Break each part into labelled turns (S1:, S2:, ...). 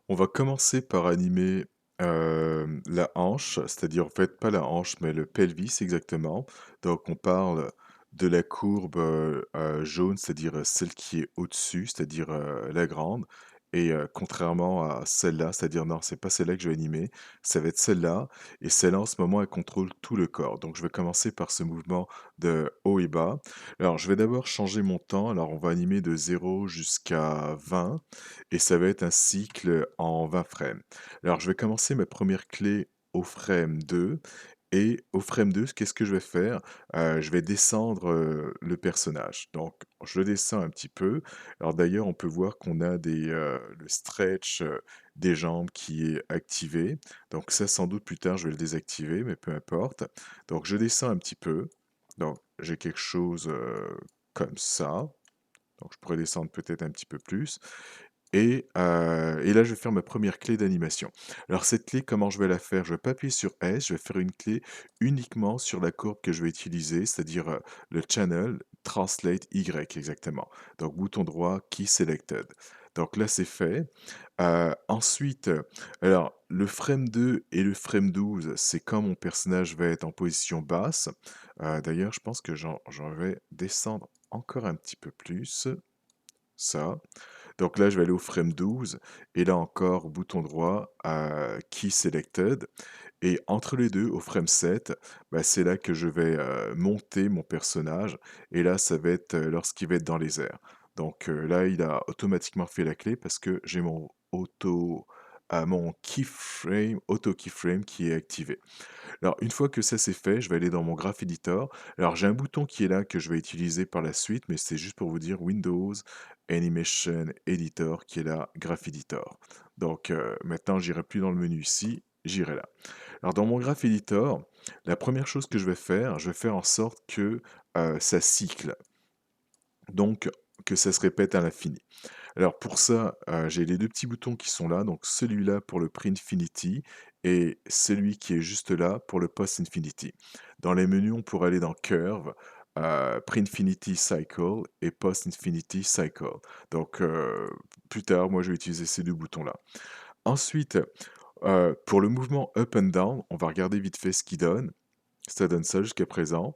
S1: On va commencer par animer, la hanche, c'est-à-dire, en fait, pas la hanche, mais le pelvis exactement. Donc on parle de la courbe, jaune, c'est-à-dire, celle qui est au-dessus, c'est-à-dire, la grande et contrairement à celle-là, c'est-à-dire non, c'est pas celle-là que je vais animer, ça va être celle-là et celle-là, en ce moment, elle contrôle tout le corps. Donc je vais commencer par ce mouvement de haut et bas. Alors je vais d'abord changer mon temps, alors on va animer de 0 jusqu'à 20 et ça va être un cycle en 20 frames. Alors je vais commencer ma première clé au frame 2 et au frame 2, qu'est-ce que je vais faire? Je vais descendre, le personnage. Donc je le descends un petit peu. Alors d'ailleurs, on peut voir qu'on a le stretch, des jambes qui est activé. Donc ça, sans doute plus tard, je vais le désactiver, mais peu importe. Donc je descends un petit peu. Donc j'ai quelque chose, comme ça. Donc je pourrais descendre peut-être un petit peu plus et là, je vais faire ma première clé d'animation. Alors cette clé, comment je vais la faire? Je vais pas appuyer sur S, je vais faire une clé uniquement sur la courbe que je vais utiliser, c'est-à-dire, le channel translate Y exactement. Donc bouton droit, key selected. Donc là, c'est fait. Ensuite, alors le frame 2 et le frame 12, c'est quand mon personnage va être en position basse. D'ailleurs, je pense que j'en vais descendre encore un petit peu plus, ça. Donc là, je vais aller au frame 12 et là encore, bouton droit, Key Selected et entre les 2, au frame 7, bah, c'est là que je vais, monter mon personnage et là, ça va être, lorsqu'il va être dans les airs. Donc là, il a automatiquement fait la clé parce que j'ai mon keyframe, auto keyframe qui est activé. Alors, une fois que ça c'est fait, je vais aller dans mon Graph Editor. Alors, j'ai un bouton qui est là que je vais utiliser par la suite, mais c'est juste pour vous dire Windows Animation Editor qui est là, Graph Editor. Donc, maintenant, j'irai plus dans le menu ici, j'irai là. Alors, dans mon Graph Editor, la première chose que je vais faire en sorte que ça cycle, donc que ça se répète à l'infini. Alors pour ça, j'ai les 2 petits boutons qui sont là, donc celui-là pour le Preinfinity et celui qui est juste là pour le Post-Infinity. Dans les menus, on pourrait aller dans Curve, Preinfinity Cycle et Post-Infinity Cycle. Donc plus tard, moi je vais utiliser ces 2 boutons-là. Ensuite, pour le mouvement up and down, on va regarder vite fait ce qu'il donne. Ça donne ça jusqu'à présent.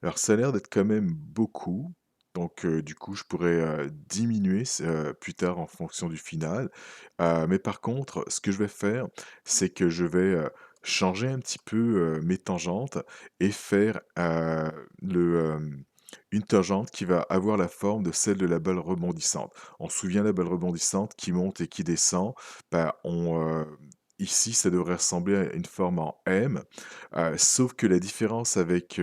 S1: Alors ça a l'air d'être quand même beaucoup, donc du coup je pourrais, diminuer plus tard en fonction du final. Mais par contre, ce que je vais faire, c'est que je vais, changer un petit peu, mes tangentes et faire, une tangente qui va avoir la forme de celle de la balle rebondissante. On se souvient la balle rebondissante qui monte et qui descend, bah, ici ça devrait ressembler à une forme en M, sauf que la différence avec,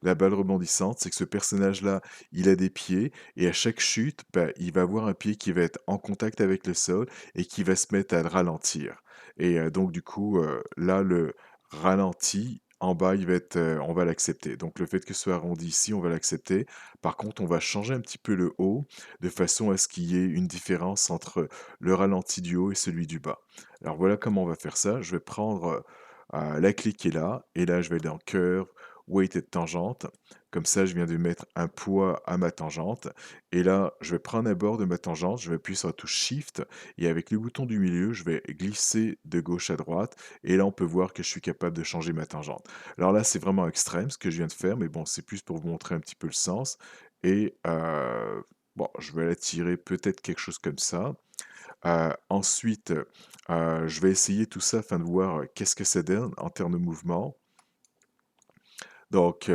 S1: la balle rebondissante, c'est que ce personnage-là, il a des pieds et à chaque chute, bah, il va avoir un pied qui va être en contact avec le sol et qui va se mettre à le ralentir et donc du coup, là, le ralenti, en bas, on va l'accepter. Donc le fait que ce soit arrondi ici, on va l'accepter. Par contre, on va changer un petit peu le haut, de façon à ce qu'il y ait une différence entre le ralenti du haut et celui du bas. Alors voilà comment on va faire ça. Je vais prendre, la clé qui est là et là, je vais aller dans Curve, Weighted Tangente. Comme ça, je viens de mettre un poids à ma tangente et là, je vais prendre un bord de ma tangente, je vais appuyer sur la touche Shift et avec le bouton du milieu, je vais glisser de gauche à droite et là, on peut voir que je suis capable de changer ma tangente. Alors là, c'est vraiment extrême ce que je viens de faire, mais bon, c'est plus pour vous montrer un petit peu le sens et bon, je vais la tirer peut-être quelque chose comme ça. Ensuite, je vais essayer tout ça afin de voir, qu'est-ce que ça donne en termes de mouvement. Donc,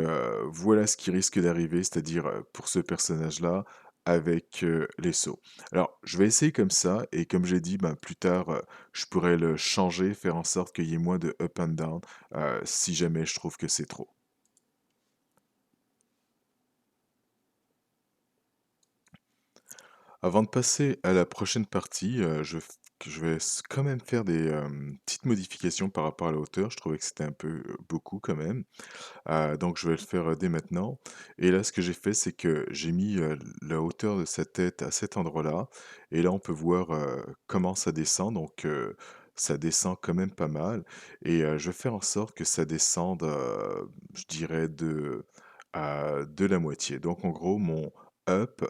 S1: voilà ce qui risque d'arriver, c'est-à-dire, pour ce personnage-là avec, les sauts. Alors, je vais essayer comme ça et comme j'ai dit, ben, plus tard, je pourrais le changer, faire en sorte qu'il y ait moins de up and down, si jamais je trouve que c'est trop. Avant de passer à la prochaine partie, je vais quand même faire des petites modifications par rapport à la hauteur. Je trouvais que c'était un peu beaucoup quand même. Donc je vais le faire dès maintenant. Et là, ce que j'ai fait, c'est que j'ai mis la hauteur de sa tête à cet endroit-là. Et là, on peut voir comment ça descend. Donc ça descend quand même pas mal. Et je vais faire en sorte que ça descende, je dirais, de la moitié. Donc en gros, mon up,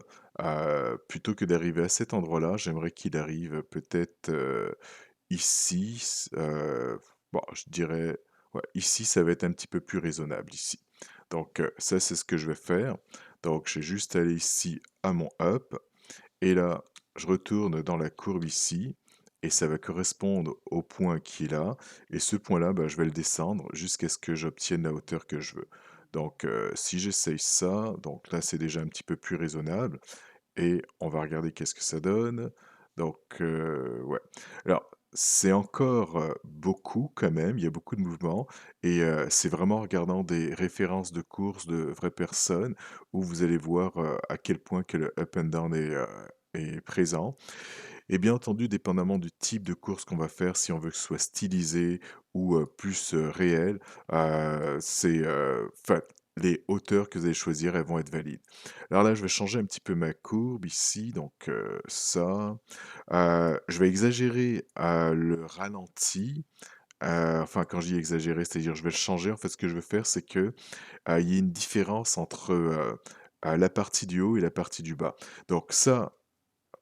S1: plutôt que d'arriver à cet endroit-là, j'aimerais qu'il arrive peut-être, ici, bon, je dirais, ouais, ici, ça va être un petit peu plus raisonnable ici. Donc, ça, c'est ce que je vais faire. Donc, j'ai juste à aller ici à mon up et là, je retourne dans la courbe ici et ça va correspondre au point qui est là et ce point-là, bah, je vais le descendre jusqu'à ce que j'obtienne la hauteur que je veux. Donc, si j'essaye ça, donc là, c'est déjà un petit peu plus raisonnable et on va regarder qu'est-ce que ça donne. Donc, ouais. Alors, c'est encore, beaucoup quand même, il y a beaucoup de mouvements et c'est vraiment en regardant des références de courses de vraies personnes où vous allez voir, à quel point que le up and down est présent. Et bien entendu, dépendamment du type de course qu'on va faire, si on veut que ce soit stylisé ou plus, réel, enfin, les hauteurs que vous allez choisir, elles vont être valides. Alors là, je vais changer un petit peu ma courbe ici, donc ça. Je vais exagérer, le ralenti, enfin quand je dis exagérer, c'est-à-dire je vais le changer. En fait, ce que je veux faire, c'est que, il y ait une différence entre, la partie du haut et la partie du bas. Donc ça,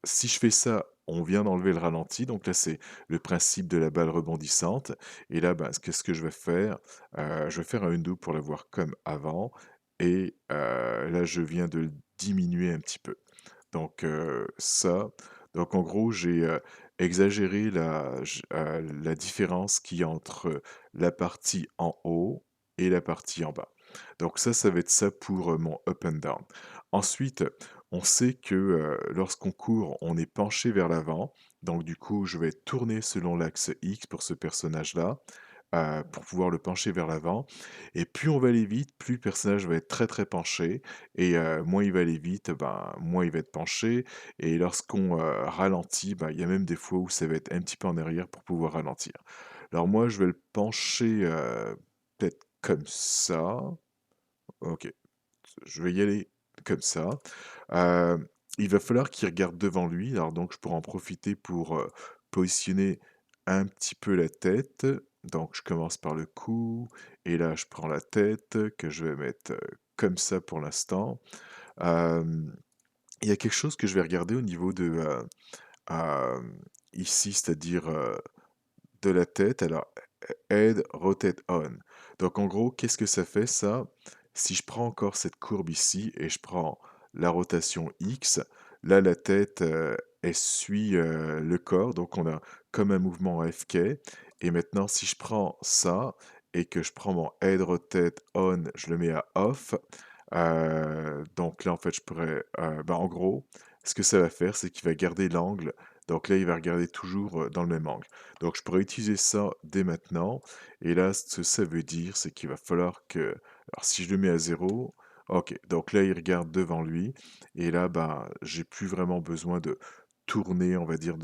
S1: si je fais ça, on vient d'enlever le ralenti, donc là, c'est le principe de la balle rebondissante et là, bah, qu'est-ce que je vais faire? Je vais faire un undo pour l'avoir comme avant et là, je viens de le diminuer un petit peu. Donc ça, donc en gros, j'ai, exagéré la différence qu'il y a entre la partie en haut et la partie en bas. Donc ça va être ça pour, mon up and down. Ensuite, on sait que, lorsqu'on court, on est penché vers l'avant, donc du coup, je vais tourner selon l'axe X pour ce personnage-là, pour pouvoir le pencher vers l'avant et plus on va aller vite, plus le personnage va être très, très penché et moins il va aller vite, ben, moins il va être penché et lorsqu'on, ralentit, ben, il y a même des fois où ça va être un petit peu en arrière pour pouvoir ralentir. Alors moi, je vais le pencher, peut-être comme ça. OK, je vais y aller comme ça. Il va falloir qu'il regarde devant lui, alors donc je pourrais en profiter pour, positionner un petit peu la tête. Donc je commence par le cou et là je prends la tête que je vais mettre, comme ça pour l'instant. Hem, il y a quelque chose que je vais regarder au niveau de, ici, c'est-à-dire, de la tête. Alors, head, rotate on. Donc en gros, qu'est-ce que ça fait ça? Si je prends encore cette courbe ici et je prends la rotation X, là la tête, elle suit, le corps, donc on a comme un mouvement AFK et maintenant si je prends ça et que je prends mon head rotate on, je le mets à off, donc là en fait je pourrais, bah, en gros, ce que ça va faire, c'est qu'il va garder l'angle, donc là il va regarder toujours, dans le même angle. Donc je pourrais utiliser ça dès maintenant et là, ce que ça veut dire, c'est qu'il va falloir que alors si je le mets à 0, OK, donc là, il regarde devant lui et là, ben, j'ai plus vraiment besoin de tourner, on va dire,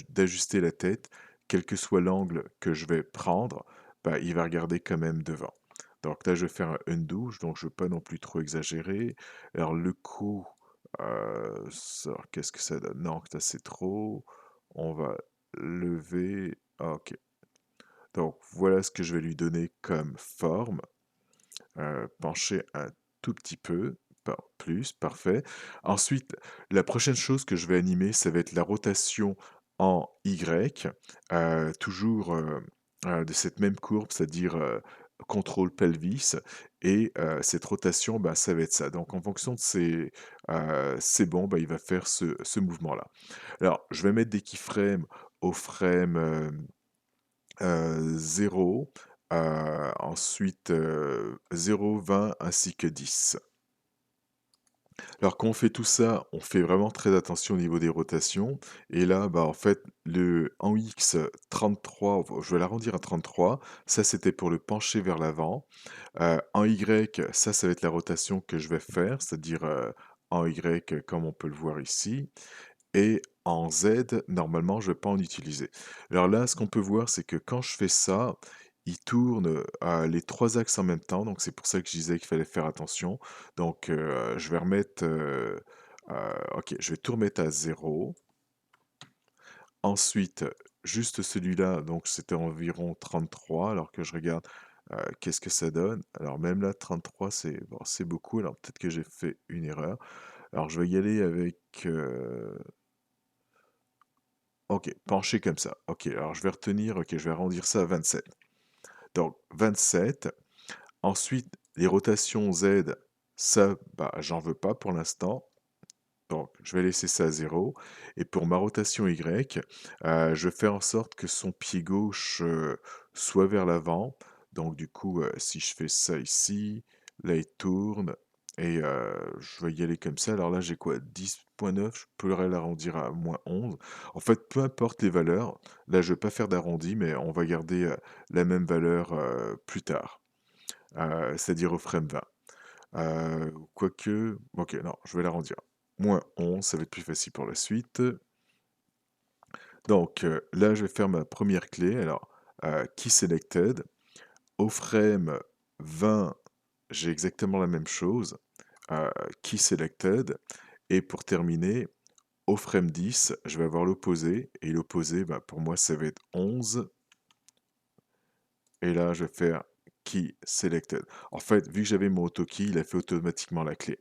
S1: d'ajuster la tête. Quel que soit l'angle que je vais prendre, bah, il va regarder quand même devant. Donc là, je vais faire un undo, donc je ne veux pas non plus trop exagérer. Alors le coup, ça, qu'est-ce que ça donne? Non, ça c'est trop. On va lever. Ah, OK. Donc voilà ce que je vais lui donner comme forme. Pencher un tout petit peu, pas plus, parfait. Ensuite, la prochaine chose que je vais animer, ça va être la rotation en Y, toujours, de cette même courbe, c'est-à-dire, contrôle pelvis et cette rotation, bah, ça va être ça. Donc en fonction de c'est bon, bah, il va faire ce mouvement-là. Alors, je vais mettre des keyframes au frame, 0, ensuite, 0, 20 ainsi que 10. Alors quand on fait tout ça, on fait vraiment très attention au niveau des rotations et là, bah, en fait, le en X 33, je vais l'arrondir à 33, ça c'était pour le pencher vers l'avant. En Y, ça va être la rotation que je vais faire, c'est-à-dire, en Y comme on peut le voir ici. Et en Z, normalement, je ne vais pas en utiliser. Alors là, ce qu'on peut voir, c'est que quand je fais ça, il tourne, les 3 axes en même temps, donc c'est pour ça que je disais qu'il fallait faire attention. Donc, je vais remettre, OK, je vais tout remettre à 0. Ensuite, juste celui-là, donc c'était environ 33, alors que je regarde, qu'est-ce que ça donne? Alors même là, 33, c'est bon, c'est beaucoup, alors peut-être que j'ai fait une erreur. Alors je vais y aller avec... ok, penché comme ça. Ok, alors je vais retenir, ok, je vais arrondir ça à 27. Donc 27. Ensuite, les rotations Z, ça, bah, j'en veux pas pour l'instant. Donc, je vais laisser ça à 0. Et pour ma rotation Y, je vais faire en sorte que son pied gauche soit vers l'avant. Donc, du coup, si je fais ça ici, là, il tourne. Et je vais y aller comme ça. Alors là, j'ai quoi? 10,9. Je pourrais l'arrondir à moins 11. En fait, peu importe les valeurs. Là, je ne vais pas faire d'arrondi, mais on va garder la même valeur plus tard. C'est-à-dire au frame 20. Quoique, ok, non, je vais l'arrondir. Moins 11, ça va être plus facile pour la suite. Donc là, je vais faire ma première clé. Alors, key selected. Au frame 20, j'ai exactement la même chose. Euh, Key selected. Et pour terminer, au frame 10, je vais avoir l'opposé. Et l'opposé, bah, pour moi, ça va être 11. Et là, je vais faire key selected. En fait, vu que j'avais mon AutoKey, il a fait automatiquement la clé.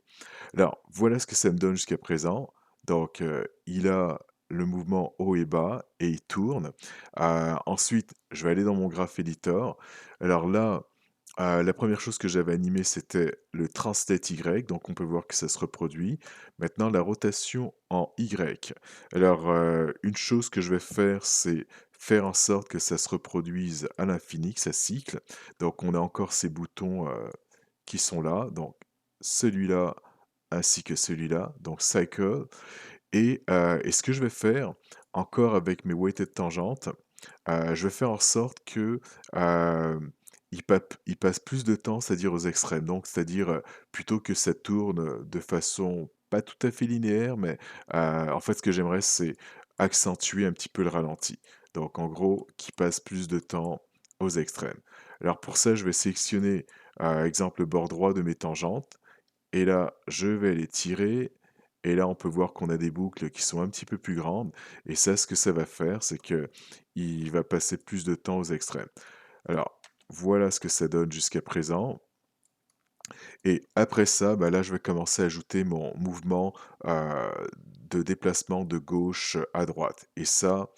S1: Alors, voilà ce que ça me donne jusqu'à présent. Donc, il a le mouvement haut et bas et il tourne. Ensuite, je vais aller dans mon graph editor. Alors là, la première chose que j'avais animé, c'était le translate Y. Donc, on peut voir que ça se reproduit. Maintenant, la rotation en Y. Alors, une chose que je vais faire, c'est faire en sorte que ça se reproduise à l'infini, que ça cycle. Donc, on a encore ces boutons qui sont là. Donc, celui-là ainsi que celui-là, donc cycle. Et ce que je vais faire, encore avec mes weighted tangentes, je vais faire en sorte que il passe plus de temps, c'est-à-dire aux extrêmes. Donc, c'est-à-dire plutôt que ça tourne de façon pas tout à fait linéaire, mais en fait, ce que j'aimerais, c'est accentuer un petit peu le ralenti. Donc, en gros, qui passe plus de temps aux extrêmes. Alors, pour ça, je vais sélectionner, exemple, le bord droit de mes tangentes. Et là, je vais les tirer. Et là, on peut voir qu'on a des boucles qui sont un petit peu plus grandes. Et ça, ce que ça va faire, c'est que il va passer plus de temps aux extrêmes. Alors, voilà ce que ça donne jusqu'à présent. Et après ça, bah là, je vais commencer à ajouter mon mouvement de déplacement de gauche à droite. Et ça,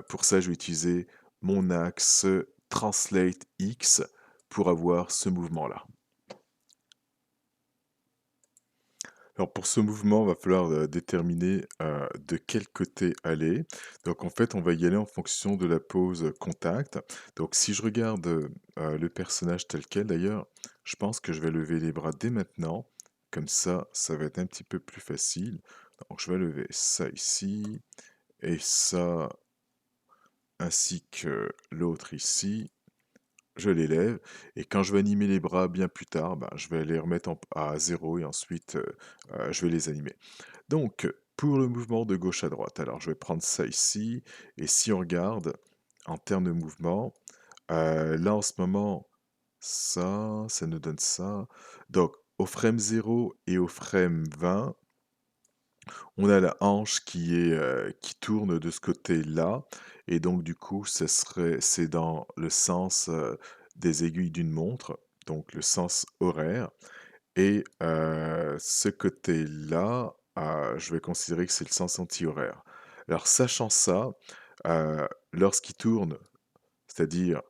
S1: pour ça, je vais utiliser mon axe Translate X pour avoir ce mouvement-là. Alors pour ce mouvement, il va falloir déterminer de quel côté aller. Donc en fait, on va y aller en fonction de la pose contact. Donc si je regarde le personnage tel quel, d'ailleurs, je pense que je vais lever les bras dès maintenant. Comme ça va être un petit peu plus facile. Donc je vais lever ça ici et ça ainsi que l'autre ici. Je les lève et quand je vais animer les bras bien plus tard, ben, je vais les remettre à zéro et ensuite je vais les animer. Donc, pour le mouvement de gauche à droite, alors je vais prendre ça ici, et si on regarde en termes de mouvement, là en ce moment, ça nous donne ça. Donc, au frame 0 et au frame 20, on a la hanche qui tourne de ce côté-là, et donc du coup, c'est dans le sens des aiguilles d'une montre, donc le sens horaire. Et ce côté-là, je vais considérer que c'est le sens anti-horaire. Alors sachant ça, lorsqu'il tourne, c'est-à-dire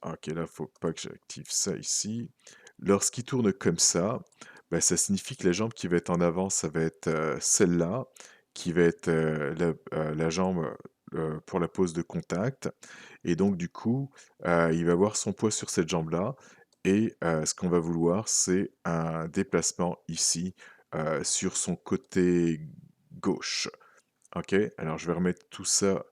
S1: OK, là, faut pas que j'active ça ici. Lorsqu'il tourne comme ça, bah, ça signifie que la jambe qui va être en avant, ça va être, celle-là, qui va être, la jambe, pour la pose de contact et donc du coup, il va avoir son poids sur cette jambe-là et ce qu'on va vouloir, c'est un déplacement ici, sur son côté gauche. OK? Alors je vais remettre tout ça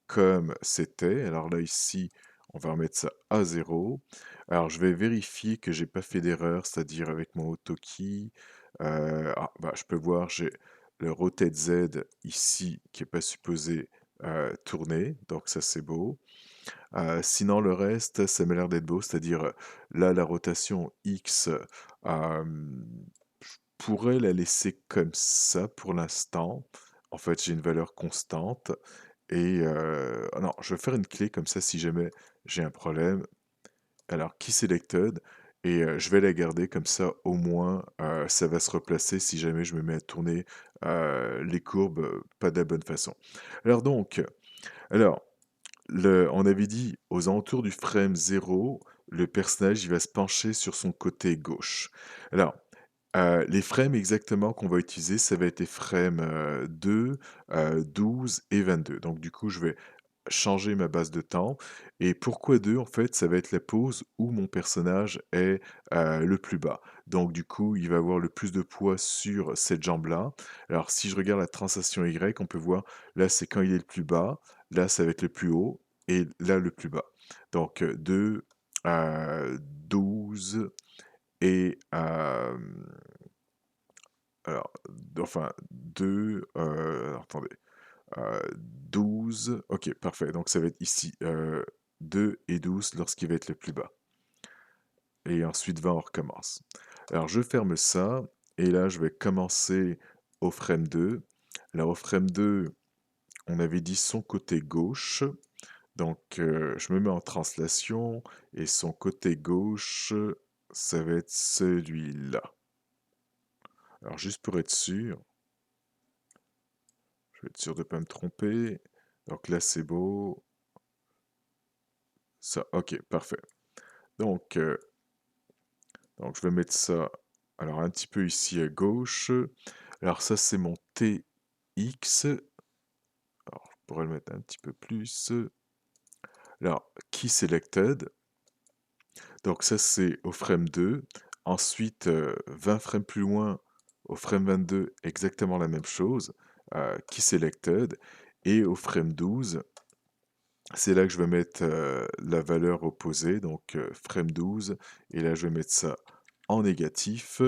S1: comme c'était. Alors là, ici, on va remettre ça à 0. Alors, je vais vérifier que j'ai pas fait d'erreur, c'est-à-dire avec mon AutoKey. Bah, je peux voir, j'ai le Rotate Z ici qui est pas supposé tourner, donc ça c'est beau. Sinon, le reste, ça m'a l'air d'être beau, c'est-à-dire là, la rotation X, je pourrais la laisser comme ça pour l'instant. En fait, j'ai une valeur constante. Et non, je vais faire une clé comme ça si jamais j'ai un problème. Alors, key selected. et je vais la garder comme ça au moins, ça va se replacer si jamais je me mets à tourner, les courbes, pas de la bonne façon. Alors donc, alors on avait dit aux alentours du frame 0, le personnage il va se pencher sur son côté gauche. Alors, les frames exactement qu'on va utiliser, ça va être les frames, 2, 12 et 22. Donc du coup, je vais changer ma base de temps. Et pourquoi 2? En fait, ça va être la pose où mon personnage est, le plus bas. Donc du coup, il va avoir le plus de poids sur cette jambe-là. Alors si je regarde la translation Y, on peut voir, là, c'est quand il est le plus bas, là, ça va être le plus haut et là, le plus bas. Donc 2, 12 et alors, enfin 2, alors attendez. 12, OK, parfait. Donc ça va être ici, 2 et 12 lorsqu'il va être le plus bas. Et ensuite 20, on recommence. Alors je ferme ça, et là je vais commencer au frame 2. Alors au frame 2, on avait dit son côté gauche. Donc je me mets en translation, et son côté gauche, ça va être celui-là. Alors juste pour être sûr, je vais être sûr de ne pas me tromper. Donc là c'est beau. Ça, OK, parfait. Donc, donc je vais mettre ça, alors un petit peu ici à gauche. Alors ça c'est mon TX. Alors je pourrais le mettre un petit peu plus. Alors, Key Selected. Donc ça c'est au frame 2. Ensuite, 20 frames plus loin, au frame 22, exactement la même chose. Key Selected. Et au frame 12, c'est là que je vais mettre la valeur opposée, donc frame 12. Et là je vais mettre ça en négatif,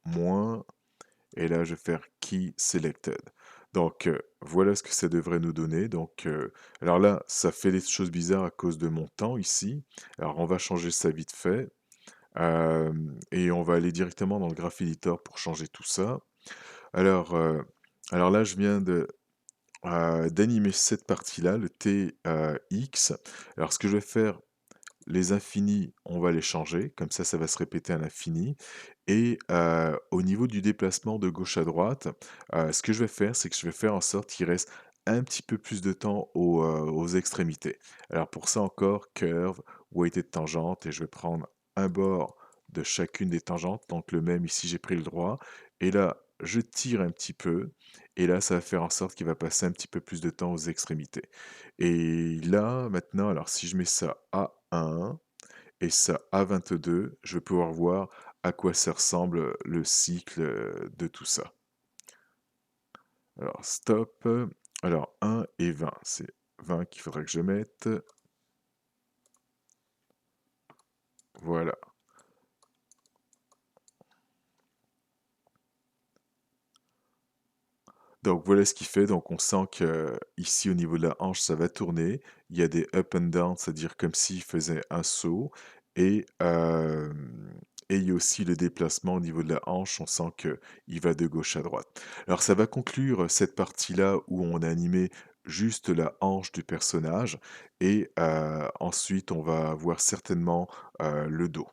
S1: moins, et là je vais faire Key Selected. Donc voilà ce que ça devrait nous donner. Donc, alors là, ça fait des choses bizarres à cause de mon temps ici. Alors on va changer ça vite fait. Et on va aller directement dans le Graph Editor pour changer tout ça. Alors, alors là, je viens d'animer cette partie-là, le TX. Alors ce que je vais faire, les infinis, on va les changer, comme ça va se répéter à l'infini. Et au niveau du déplacement de gauche à droite, ce que je vais faire, c'est que je vais faire en sorte qu'il reste un petit peu plus de temps aux extrémités. Alors pour ça encore, curve, weighted tangente, et je vais prendre un bord de chacune des tangentes, donc le même ici j'ai pris le droit, et là je tire un petit peu, et là ça va faire en sorte qu'il va passer un petit peu plus de temps aux extrémités. Et là maintenant, alors si je mets ça à 1, et ça à 22, je vais pouvoir voir à quoi ça ressemble le cycle de tout ça. Alors stop, alors 1 et 20, c'est 20 qu'il faudrait que je mette. Voilà. Donc voilà ce qu'il fait. Donc on sent que ici au niveau de la hanche, ça va tourner. Il y a des up and down, c'est-à-dire comme s'il faisait un saut. Et, et il y a aussi le déplacement au niveau de la hanche. On sent qu'il va de gauche à droite. Alors ça va conclure cette partie-là où on a animé juste la hanche du personnage. Et ensuite, on va voir certainement le dos.